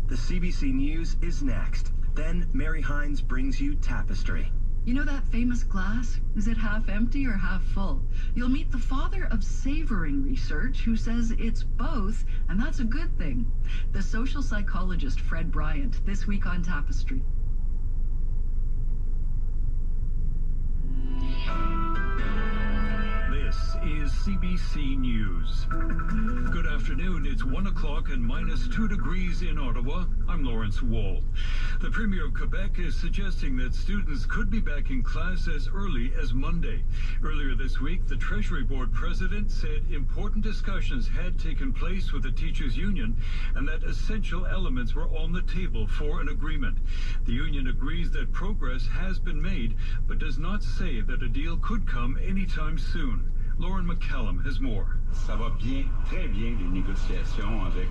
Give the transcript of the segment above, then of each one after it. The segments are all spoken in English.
The CBC News is next. Then Mary Hines brings you Tapestry. You know that famous glass? Is it half empty or half full? You'll meet the father of savoring research who says it's both, and that's a good thing. The social psychologist Fred Bryant, this week on Tapestry. This is CBC News. Good afternoon. It's 1 o'clock and -2 degrees in Ottawa. I'm Lawrence Wall. The Premier of Quebec is suggesting that students could be back in class as early as Monday. Earlier this week, the Treasury Board president said important discussions had taken place with the teachers' union and that essential elements were on the table for an agreement. The union agrees that progress has been made, but does not say that a deal could come anytime soon. Lauren McCallum has more. Ça va bien, très bien, les négociations avec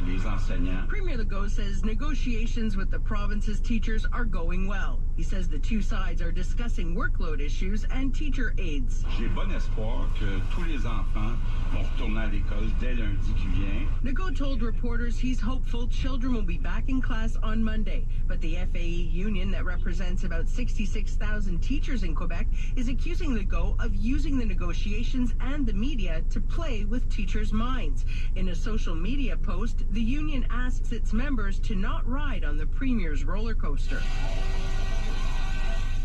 les enseignants. Premier Legault says negotiations with the province's teachers are going well. He says the two sides are discussing workload issues and teacher aids. J'ai bon espoir que tous les enfants vont retourner à l'école dès lundi qui vient. Legault told reporters he's hopeful children will be back in class on Monday, but the FAE union that represents about 66,000 teachers in Quebec is accusing Legault of using the negotiations and the media to play with teachers' minds. In a social media post, the union asks its members to not ride on the Premier's roller coaster.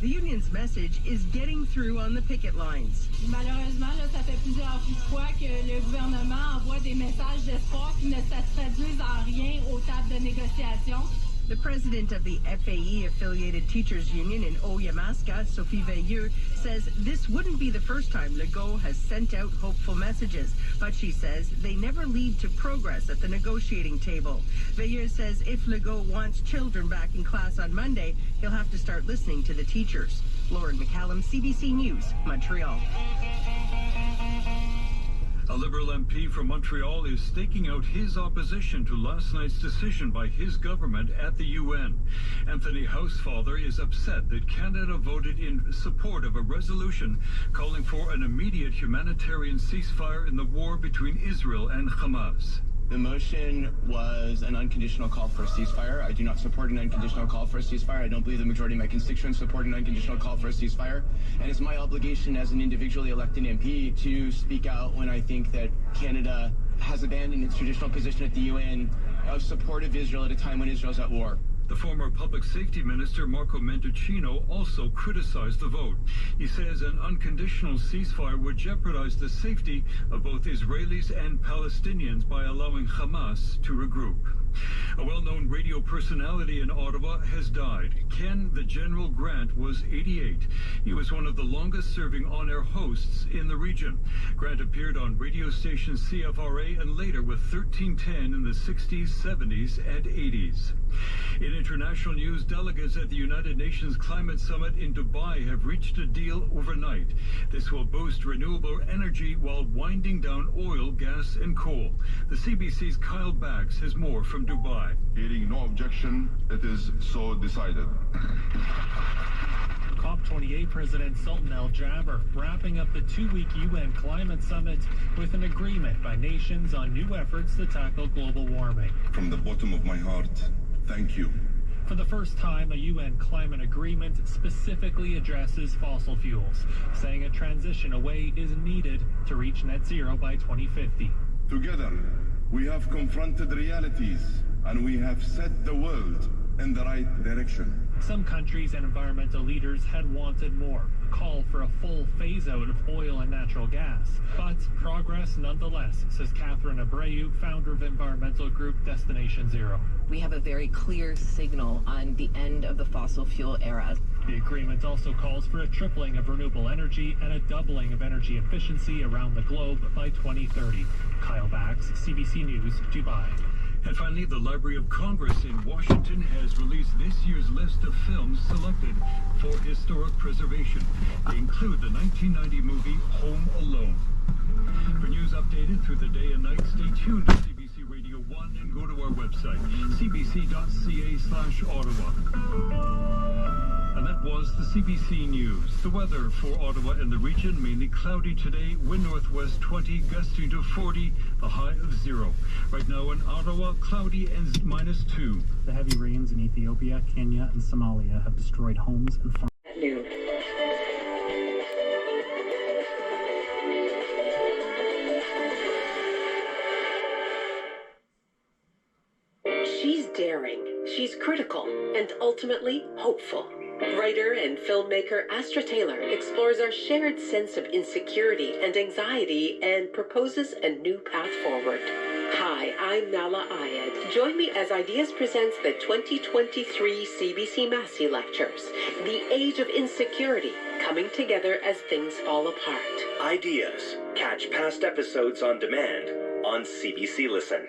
The union's message is getting through on the picket lines. Malheureusement, là, ça fait plusieurs fois que le gouvernement envoie des messages d'espoir qui ne se traduisent en rien aux tables de négociation. The president of the FAE-affiliated teachers union in Oyamaska, Sophie Veilleux, says this wouldn't be the first time Legault has sent out hopeful messages, but she says they never lead to progress at the negotiating table. Veilleux says if Legault wants children back in class on Monday, he'll have to start listening to the teachers. Lauren McCallum, CBC News, Montreal. A Liberal MP from Montreal is staking out his opposition to last night's decision by his government at the UN. Anthony Housefather is upset that Canada voted in support of a resolution calling for an immediate humanitarian ceasefire in the war between Israel and Hamas. The motion was an unconditional call for a ceasefire. I do not support an unconditional call for a ceasefire. I don't believe the majority of my constituents support an unconditional call for a ceasefire. And it's my obligation as an individually elected MP to speak out when I think that Canada has abandoned its traditional position at the UN of support of Israel at a time when Israel's at war. The former Public Safety Minister, Marco Mendicino, also criticized the vote. He says an unconditional ceasefire would jeopardize the safety of both Israelis and Palestinians by allowing Hamas to regroup. A well-known radio personality in Ottawa has died. Ken the General Grant was 88. He was one of the longest-serving on-air hosts in the region. Grant appeared on radio station CFRA and later with 1310 in the 60s, 70s, and 80s. In international news, delegates at the United Nations Climate Summit in Dubai have reached a deal overnight. This will boost renewable energy while winding down oil, gas, and coal. The CBC's Kyle Bax has more from Dubai. Hearing no objection, it is so decided. COP28 President Sultan Al Jaber wrapping up the two-week UN Climate Summit with an agreement by nations on new efforts to tackle global warming. From the bottom of my heart, thank you. For the first time, a UN climate agreement specifically addresses fossil fuels, saying a transition away is needed to reach net zero by 2050. Together, we have confronted realities and we have set the world in the right direction. Some countries and environmental leaders had wanted more, a call for a full phase-out of oil and natural gas. But progress nonetheless, says Catherine Abreu, founder of environmental group Destination Zero. We have a very clear signal on the end of the fossil fuel era. The agreement also calls for a tripling of renewable energy and a doubling of energy efficiency around the globe by 2030. Kyle Bax, CBC News, Dubai. And finally, the Library of Congress in Washington has released this year's list of films selected for historic preservation. They include the 1990 movie Home Alone. For news updated through the day and night, stay tuned to CBC Radio 1 and go to our website, cbc.ca/Ottawa. And that was the CBC News. The weather for Ottawa and the region, mainly cloudy today, wind northwest 20, gusting to 40, the high of 0. Right now in Ottawa, cloudy and -2. The heavy rains in Ethiopia, Kenya, and Somalia have destroyed homes and farms. At noon. She's daring, she's critical, and ultimately hopeful. Writer and filmmaker Astra Taylor explores our shared sense of insecurity and anxiety and proposes a new path forward. Hi, I'm Nala Ayed. Join me as Ideas presents the 2023 CBC Massey Lectures, The Age of Insecurity, coming together as things fall apart. Ideas. Catch past episodes on demand on CBC Listen.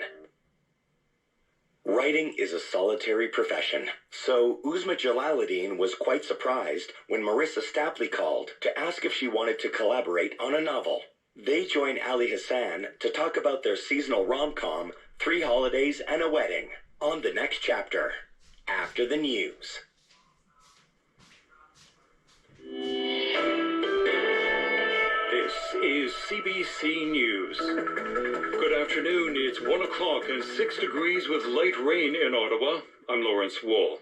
Writing is a solitary profession, so Uzma Jalaluddin was quite surprised when Marissa Stapley called to ask if she wanted to collaborate on a novel. They join Ali Hassan to talk about their seasonal rom-com, 3 Holidays and a Wedding, on the next chapter, after the news. This is CBC News. Good afternoon. It's 1 o'clock and 6 degrees with light rain in Ottawa. I'm Lawrence Wall.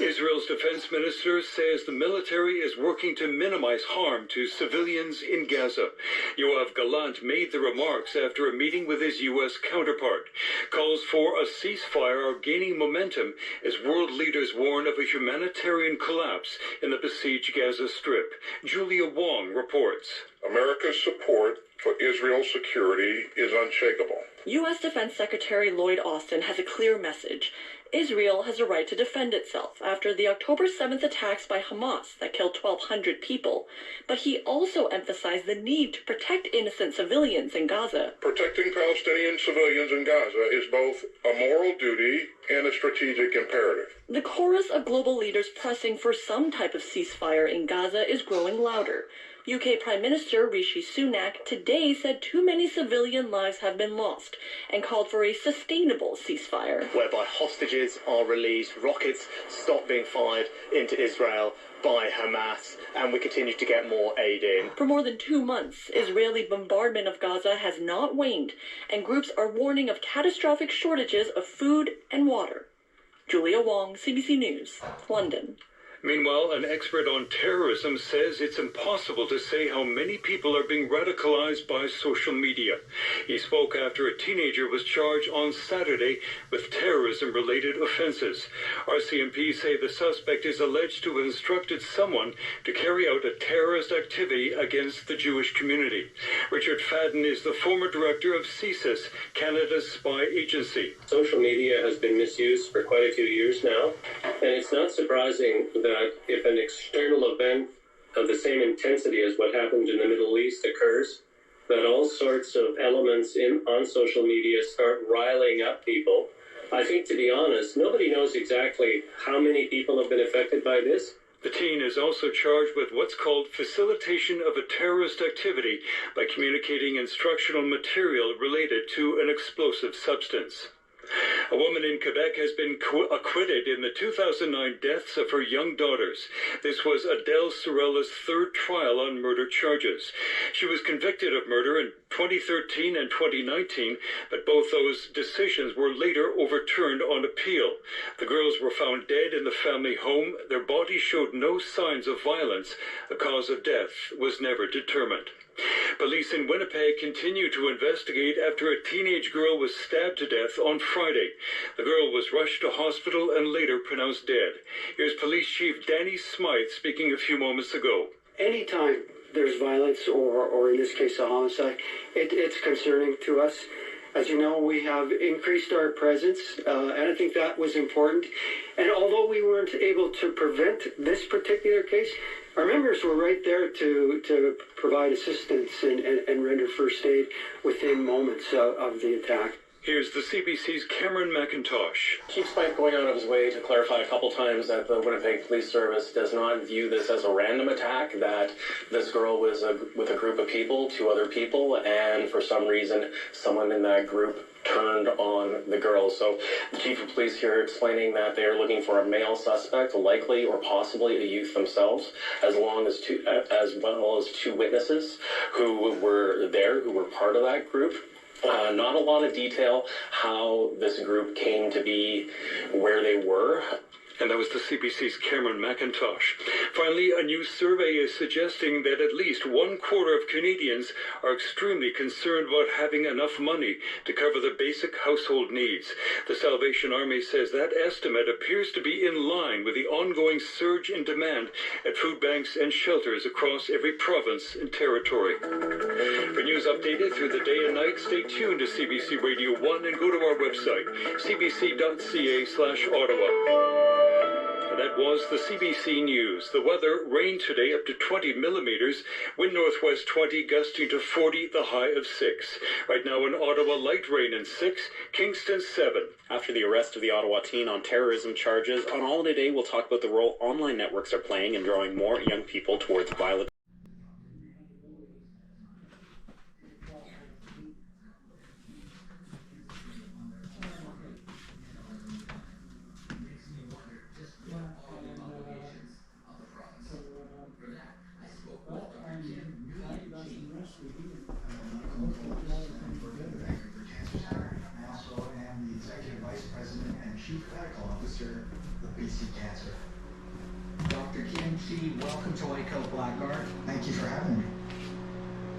Israel's defense minister says the military is working to minimize harm to civilians in Gaza. Yoav Gallant made the remarks after a meeting with his U.S. counterpart. Calls for a ceasefire are gaining momentum as world leaders warn of a humanitarian collapse in the besieged Gaza Strip. Julia Wong reports. America's support for Israel's security is unshakable. U.S. Defense Secretary Lloyd Austin has a clear message. Israel has a right to defend itself after the October 7th attacks by Hamas that killed 1,200 people. But he also emphasized the need to protect innocent civilians in Gaza. Protecting Palestinian civilians in Gaza is both a moral duty and a strategic imperative. The chorus of global leaders pressing for some type of ceasefire in Gaza is growing louder. UK Prime Minister Rishi Sunak today said too many civilian lives have been lost and called for a sustainable ceasefire. Whereby hostages are released, rockets stop being fired into Israel by Hamas, and we continue to get more aid in. For more than 2 months, Israeli bombardment of Gaza has not waned, and groups are warning of catastrophic shortages of food and water. Julia Wong, CBC News, London. Meanwhile, an expert on terrorism says it's impossible to say how many people are being radicalized by social media. He spoke after a teenager was charged on Saturday with terrorism-related offenses. RCMP say the suspect is alleged to have instructed someone to carry out a terrorist activity against the Jewish community. Richard Fadden is the former director of CSIS, Canada's spy agency. Social media has been misused for quite a few years now, and it's not surprising that if an external event of the same intensity as what happened in the Middle East occurs, that all sorts of elements on social media start riling up people. I think, to be honest, nobody knows exactly how many people have been affected by this. The teen is also charged with what's called facilitation of a terrorist activity by communicating instructional material related to an explosive substance. A woman in Quebec has been acquitted in the 2009 deaths of her young daughters. This was Adele Sorella's third trial on murder charges. She was convicted of murder in 2013 and 2019, but both those decisions were later overturned on appeal. The girls were found dead in the family home. Their bodies showed no signs of violence. The cause of death was never determined. Police in Winnipeg continue to investigate after a teenage girl was stabbed to death on Friday. The girl was rushed to hospital and later pronounced dead. Here's Police Chief Danny Smythe speaking a few moments ago. Anytime there's violence or in this case a homicide, it's concerning to us. As you know, we have increased our presence, and I think that was important. And although we weren't able to prevent this particular case, our members were right there to provide assistance and render first aid within moments of the attack. Here's the CBC's Cameron McIntosh. Chief Spike going out of his way to clarify a couple times that the Winnipeg Police Service does not view this as a random attack, that this girl was with a group of people, 2 other people, and for some reason, someone in that group turned on the girl. So the chief of police here explaining that they are looking for a male suspect, likely or possibly a youth themselves, as well as 2 witnesses who were there, who were part of that group. Not a lot of detail how this group came to be where they were. And that was the CBC's Cameron McIntosh. Finally, a new survey is suggesting that at least 1/4 of Canadians are extremely concerned about having enough money to cover the basic household needs. The Salvation Army says that estimate appears to be in line with the ongoing surge in demand at food banks and shelters across every province and territory. For news updated through the day and night, stay tuned to CBC Radio 1 and go to our website, cbc.ca/Ottawa. That was the CBC News. The weather, rain today up to 20 millimeters, wind northwest 20, gusting to 40, the high of 6. Right now in Ottawa, light rain and 6, Kingston 7. After the arrest of the Ottawa teen on terrorism charges, on Holiday Day we'll talk about the role online networks are playing in drawing more young people towards violent. Dr. Kimchi, welcome to White Coat Blackguard. Thank you for having me.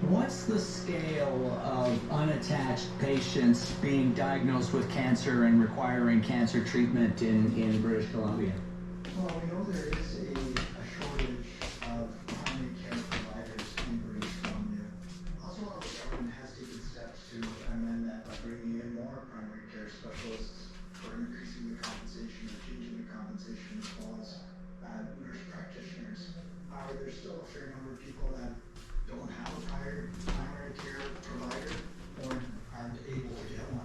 What's the scale of unattached patients being diagnosed with cancer and requiring cancer treatment in British Columbia? Well, we know there is a shortage of primary care providers in British Columbia. Also, our government has taken steps to amend that by bringing in more primary care specialists for increasing the compensation or changing the compensation as well as nurse practitioners. However, there's still a fair number of people that don't have a primary care provider or aren't able to get one.